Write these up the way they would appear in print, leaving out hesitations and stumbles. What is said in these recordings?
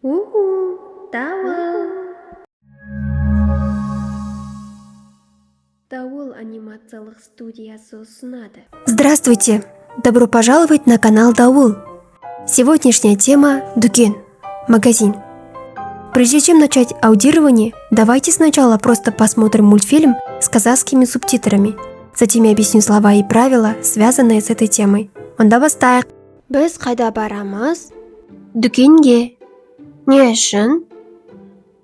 Дауыл! Дауыл анимациялық студиясы ұсынады. Здравствуйте! Добро пожаловать на канал Даул. Сегодняшняя тема – Дүкен, магазин. Прежде чем начать аудирование, давайте сначала просто посмотрим мультфильм с казахскими субтитрами. Затем я объясню слова и правила, связанные с этой темой. Онда бастайық. Біз қайда барамыз? Дүкенге. Не үшін?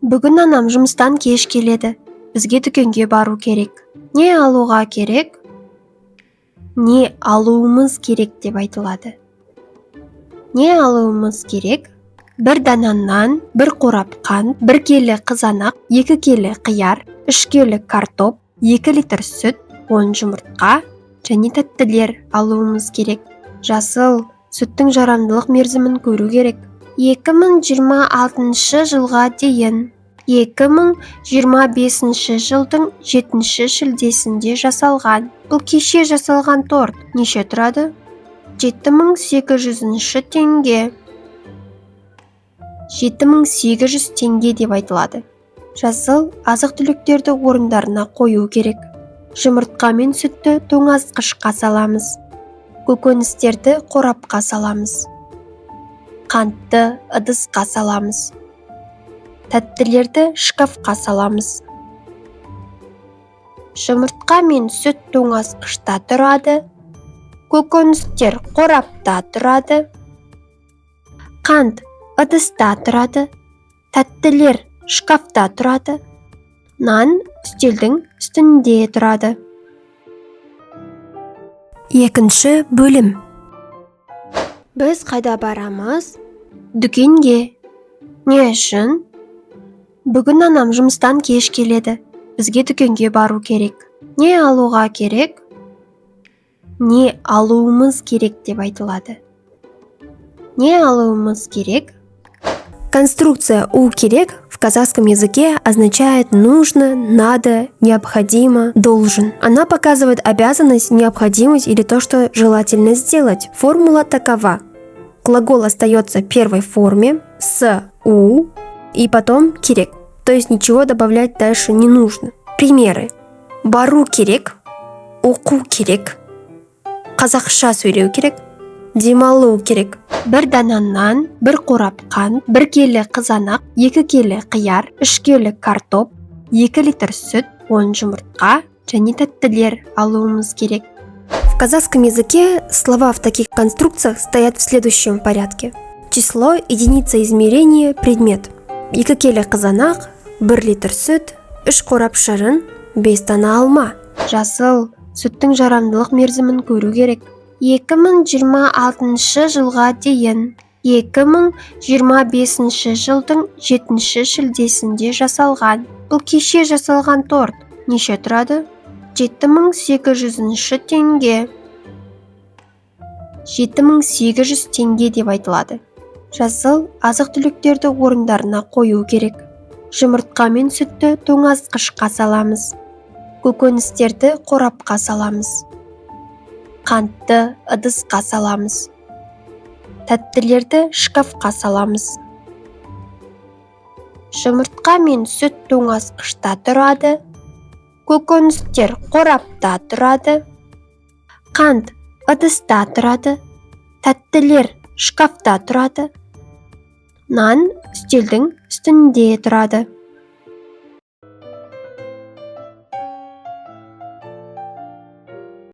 Бүгін анам жұмыстан кеш келеді. Бізге дүкенге бару керек. Не алуға керек? Не алуымыз керек деп айтылады. Не алуымыз керек? Бір дана нан, бір қорап қант, бір келі қызанақ, 2 келі қияр, 3 келі картоп, 2 литр сүт, 10 жұмыртқа және тәттілер алуымыз керек. Жасыл, сүттің жарамдылық мерзімін көру керек. 2026 жылға дейін 2025 жылдың 7 шілдесінде жасалған. Бұл кеше жасалған торт неше тұрады? 7800 теңге. 7800 теңге деп айтылады. Жасыл, азық-түліктерді орындарына қою керек. Жұмыртқа мен сүтті тоңазытқышқа саламыз. Көкөністерді қорапқа саламыз. Қантты ыдысқа саламыз. Тәттілерді шкафқа саламыз. Жұмыртқа мен сүт тоңазытқышта тұрады. Көкөністер қорапта тұрады. Қант ыдыста тұрады. Тәттілер шкафта тұрады. Нан үстелдің үстінде тұрады. Екінші бөлім. Біз қайда барамыз? Дүкенге. Не үшін? Бүгін анам жұмыстан кеш келеді. Бізге дүкенге бару керек. Не алуға керек? Не алуымыз керек деп айтылады. Не алуымыз керек? Конструкция «у» керек в казахском языке означает нужно, надо, необходимо, должен. Она показывает обязанность, необходимость или то, что желательно сделать. Формула такова. Глагол остается в первой форме с «у» и потом «керек». То есть ничего добавлять дальше не нужно. Примеры. Бару керек, оқу керек, қазақша сөйлеу керек, демалу керек. Бір дана нан, бір қорап қант, 1 келі қызанақ, 2 келі қияр, 3 келі картоп, 2 литр сүт, 10 жұмыртқа және тәттілер алуымыз керек. В казахском языке слова в таких конструкциях стоят в следующем порядке. Число, единица измерения, предмет. 2 келі қызанақ, 1 литр сүт, 3 қорап шырын, 5 дана алма. Жасыл, сүттің жарамдылық мерзімін көру керек. 2026 жылға дейін 2025 жылдың 7 шілдесінде жасалған. Бұл кеше жасалған торт неше тұрады? 7800 теңге. 7800 теңге деп айтылады. Жасыл, азық-түліктерді орындарына қою керек. Жұмыртқа мен сүтті тоңазытқышқа саламыз. Көкөністерді қорапқа саламыз. Қантты ыдысқа саламыз. Тәттілерді шкафқа саламыз. Жұмыртқа мен сүт тоңазытқышта тұрады. Көкөністер қорапта тұрады. Қант ыдыста тұрады. Тәттілер шкафта тұрады. Нан үстелдің үстінде тұрады.